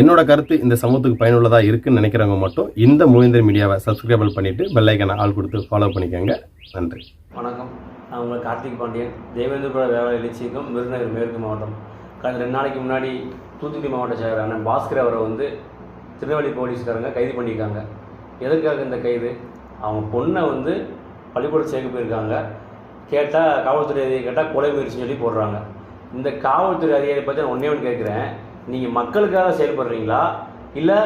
என்னோட கருத்து இந்த சமூகத்துக்கு பயனுள்ளதாக இருக்குன்னு நினைக்கிறவங்க மட்டும் இந்த மூவேந்தர் மீடியாவை சப்ஸ்கிரைபிள் பண்ணிவிட்டு பெல்லைக்கான ஆள் கொடுத்து ஃபாலோ பண்ணிக்கோங்க. நன்றி. வணக்கம். நான் உங்கள் கார்த்திக் பாண்டியன். தேவேந்திரபுர வேளாண் எழுச்சிக்கும் விருதுநகர் மேற்கு மாவட்டம். கடந்த 2 நாளைக்கு முன்னாடி தூத்துக்குடி மாவட்ட செயலரான பாஸ்கர் அவரை திருநெல்வேலி போலீஸ்காரங்க கைது பண்ணியிருக்காங்க. எதற்காக இந்த கைது? அவங்க பொண்ணை பள்ளிக்கூடம் சேர்க்க போயிருக்காங்க. கேட்டால் காவல்துறை அதிகாரி கேட்டால் கொலை முயற்சின்னு சொல்லி போடுறாங்க. இந்த காவல்துறை அதிகாரி பற்றி நான் ஒன்றே ஒன்று கேட்குறேன். நீங்கள் மக்களுக்காக செயல்படுறீங்களா இல்லை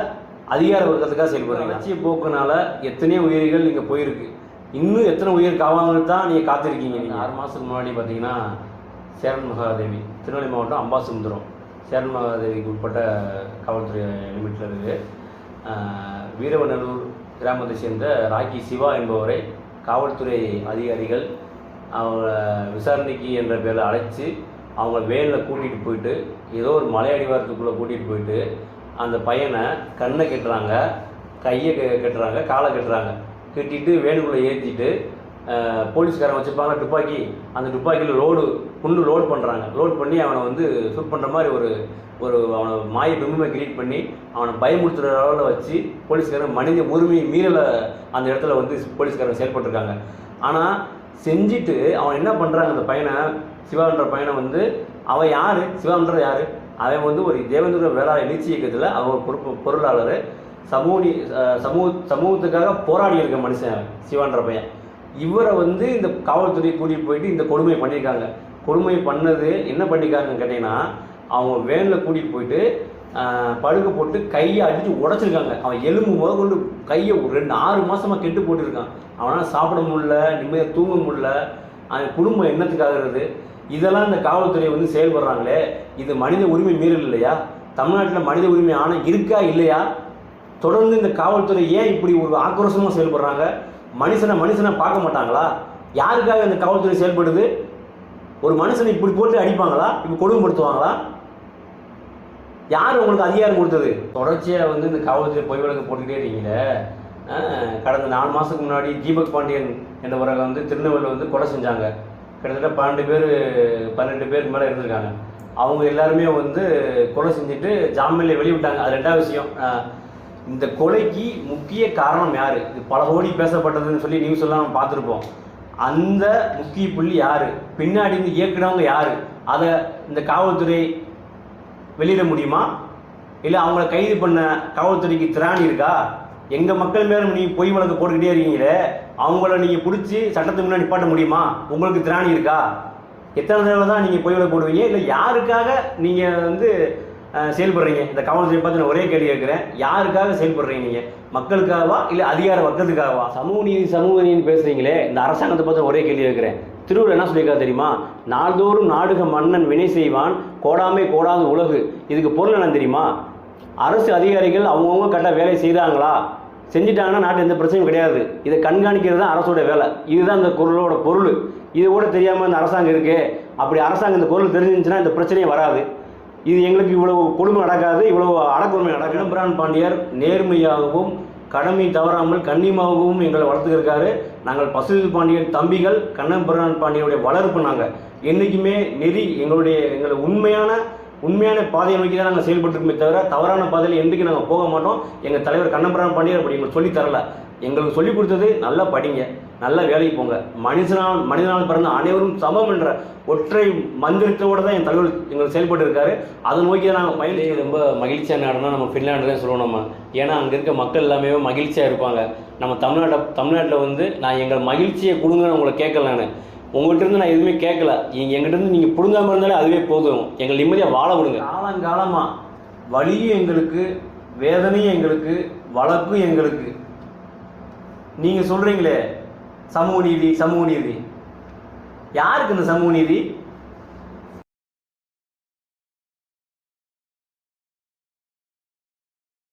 அதிகார வர்க்கத்துக்காக செயல்படுறீங்களா? லட்சிய போக்குனால எத்தனையோ உயிர்கள் இங்கே போயிருக்கு. இன்னும் எத்தனை உயிர் காவாங்கன்னு தான் நீங்கள் காத்திருக்கீங்க. நீங்கள் 6 மாதத்துக்கு முன்னாடி பார்த்தீங்கன்னா சேரன் மகாதேவி, திருநெல்வேலி மாவட்டம் அம்பாசமுத்திரம் சேரன் மகாதேவிக்கு உட்பட்ட காவல்துறை லிமிட்டில் இருக்குது. வீரவநல்லூர் கிராமத்தை சேர்ந்த ராக்கி சிவா என்பவரை காவல்துறை அதிகாரிகள் அவங்க விசாரணைக்கு என்ற பேரில் அழைச்சி அவங்க வேனில் கூட்டிகிட்டு போயிட்டு ஏதோ ஒரு மலை அடிவாரத்துக்குள்ளே கூட்டிகிட்டு போயிட்டு அந்த பையனை கண்ணை கட்டுறாங்க, கையை கட்டுறாங்க, காலை கட்டுறாங்க. கட்டிட்டு வேனுக்குள்ளே ஏற்றிட்டு போலீஸ்காரன் வச்சுருப்பாங்க துப்பாக்கி. அந்த துப்பாக்கியில் குண்டு லோடு பண்ணுறாங்க. லோட் பண்ணி அவனை ஷூட் பண்ணுற மாதிரி ஒரு அவனை மாய பிம்பமை கிரியேட் பண்ணி அவனை பயமுறுத்துகிற அளவில் வச்சு போலீஸ்காரன் மனித உரிமை மீறலை அந்த இடத்துல போலீஸ்காரன் செயல்பட்டுருக்காங்க. ஆனால் செஞ்சுட்டு அவன் என்ன பண்ணுறாங்க, அந்த பையனை சிவான்ற பையனை அவன் யார், சிவான்ற யார், அவன் ஒரு தேவேந்திர வேளாண் எழுச்சி இயக்கத்தில் அவன் பொருளாளர், சமூகத்துக்காக போராடி இருக்க மனுஷன் சிவான்ற பையன். இவரை இந்த காவல்துறை கூட்டிகிட்டு போயிட்டு இந்த கொடுமை பண்ணியிருக்காங்க. கொடுமை பண்ணது என்ன பண்ணியிருக்காங்கன்னு கேட்டிங்கன்னா, அவங்க வேனில் கூட்டிகிட்டு போயிட்டு படுக்க போட்டு கையை அடித்து உடச்சிருக்காங்க. அவன் எலும்பு முதற்கொண்டு கையை 6 மாதமாக கெட்டு போட்டுருக்கான். அவனால் சாப்பிட முடியல, நிம்மதியாக தூங்க முடியல. அவன் குடும்பம் என்னத்துக்காகிறது? இதெல்லாம் இந்த காவல்துறை செயல்படுறாங்களே, இது மனித உரிமை மீறல் இல்லையா? தமிழ்நாட்டில் மனித உரிமை ஆணையம் இருக்கா இல்லையா? தொடர்ந்து இந்த காவல்துறை ஏன் இப்படி ஒரு ஆக்ரோஷமாக செயல்படுறாங்க? மனுஷனை பார்க்க மாட்டாங்களா? யாருக்காக இந்த காவல்துறை செயல்படுது? ஒரு மனுஷனை இப்படி போட்டு அடிப்பாங்களா? இப்படி கொடுமைப்படுத்துவாங்களா? யார் உங்களுக்கு அதிகாரம் கொடுத்தது? தொடர்ச்சியாக இந்த காவல்துறை பொய் வழக்கு போட்டுக்கிட்டே இருக்கீங்களே. கடந்த 4 மாதத்துக்கு முன்னாடி தீபக் பாண்டியன் என்றவரை திருநெல்வேலியில் கொலை செஞ்சாங்க. கிட்டத்தட்ட 12 பேருக்கு மேலே இருந்திருக்காங்க. அவங்க எல்லாருமே கொலை செஞ்சுட்டு ஜாமீனில் வெளிவிட்டாங்க. அது 2வது விஷயம். இந்த கொலைக்கு முக்கிய காரணம் யார்? இது பல கோடி பேசப்பட்டதுன்னு சொல்லி நியூஸ் எல்லாம் நம்ம பார்த்துருப்போம். அந்த முக்கிய புள்ளி யார்? பின்னாடி இயக்குனவங்க யார்? அதை இந்த காவல்துறை வெளியிட முடியுமா? இல்லை அவங்கள கைது பண்ண காவல்துறைக்கு திராணி இருக்கா? எங்கள் மக்கள் மேலே நீங்கள் பொய் வழக்கு போட்டுக்கிட்டே இருக்கீங்களே, அவங்கள நீங்கள் பிடிச்சி சட்டத்துக்கு முன்னாடி நிப்பாட்ட முடியுமா? உங்களுக்கு திராணி இருக்கா? எத்தனை தடவை தான் நீங்கள் பொய் வழக்கு போடுவீங்க? இல்லை யாருக்காக நீங்கள் செயல்படுறீங்க? இந்த காவல்துறை பார்த்து நான் ஒரே கேள்வி கேட்குறேன். யாருக்காக செயல்படுறீங்க நீங்கள்? மக்களுக்காகவா இல்லை அதிகார வர்க்கத்துக்காகவா? சமூக நீதினு பேசுகிறீங்களே, இந்த அரசாங்கத்தை பார்த்து ஒரே கேள்வி கேட்குறேன். திருவள்ளுவர் என்ன சொல்லியிருக்காரு தெரியுமா? நாள்தோறும் நாடுக மன்னன் வினை செய்வான், கோடாமை கோடாது உலகு. இதுக்கு பொருள் என்ன தெரியுமா? அரசு அதிகாரிகள் அவங்கவுங்க கரெக்டாக வேலை செய்கிறாங்களா? செஞ்சுட்டாங்கன்னா நாட்டு எந்த பிரச்சனையும் கிடையாது. இதை கண்காணிக்கிறது தான் அரசோட வேலை. இதுதான் இந்த குரலோட பொருள். இது கூட தெரியாமல் இந்த அரசாங்கம் இருக்குது. அப்படி அரசாங்கம் இந்த பொருள் தெரிஞ்சிருந்துச்சுன்னா இந்த பிரச்சனையே வராது. இது எங்களுக்கு இவ்வளவு கொடுமை நடக்காது, இவ்வளவு அடக்குமுறை நடக்கும். கண்ணபிரான் பாண்டியர் நேர்மையாகவும் கடமை தவறாமல் கண்ணியமாகவும் எங்களை வளர்த்துக்கிருக்காரு. நாங்கள் பசுபதி பாண்டியன் தம்பிகள், கண்ணபிரான் பாண்டியனுடைய வளர்ப்பு. நாங்கள் என்றைக்குமே எங்களை உண்மையான பாதையை நோக்கி தான் நாங்கள் செயல்பட்டுருக்குமே தவிர தவறான பாதையில் என்றைக்கு நாங்கள் போக மாட்டோம். எங்கள் தலைவர் கண்ணபிரான் பாண்டியர் அப்படி எங்களுக்கு சொல்லித் தரல. எங்களுக்கு சொல்லிக் கொடுத்தது நல்லா படிங்க, நல்ல வேலைக்கு போங்க, மனிதனால் பிறந்த அனைவரும் சமம் என்ற ஒற்றை மந்திரத்தோடு தான் என் தலைவர் எங்களுக்கு செயல்பட்டு இருக்காரு. அதை நோக்கி தான் நாங்கள் மகிழ்ச்சி. ரொம்ப மகிழ்ச்சியாக நாடுனா நம்ம ஃபின்லாண்டு தான் சொல்லுவோம் நம்ம. ஏன்னா அங்கே இருக்க மக்கள் எல்லாமே மகிழ்ச்சியாக இருப்பாங்க. நம்ம தமிழ்நாட்டில் நான் எங்கள் மகிழ்ச்சியை கொடுங்கன்னு உங்களை கேட்கல. நான் உங்கள்கிட்ட நான் எதுவுமே கேட்கல. எங்கிட்ட நீங்கள் பிடுங்காமல் இருந்தாலே அதுவே போதும். எங்கள் நிம்மதியாக வாழ விடுங்க. காலங்காலமாக வலியும் எங்களுக்கு, வேதனையும் எங்களுக்கு, வழக்கும் எங்களுக்கு. நீங்கள் சொல்கிறீங்களே சமூக நீதி, யாருக்கு இந்த சமூக நீதி?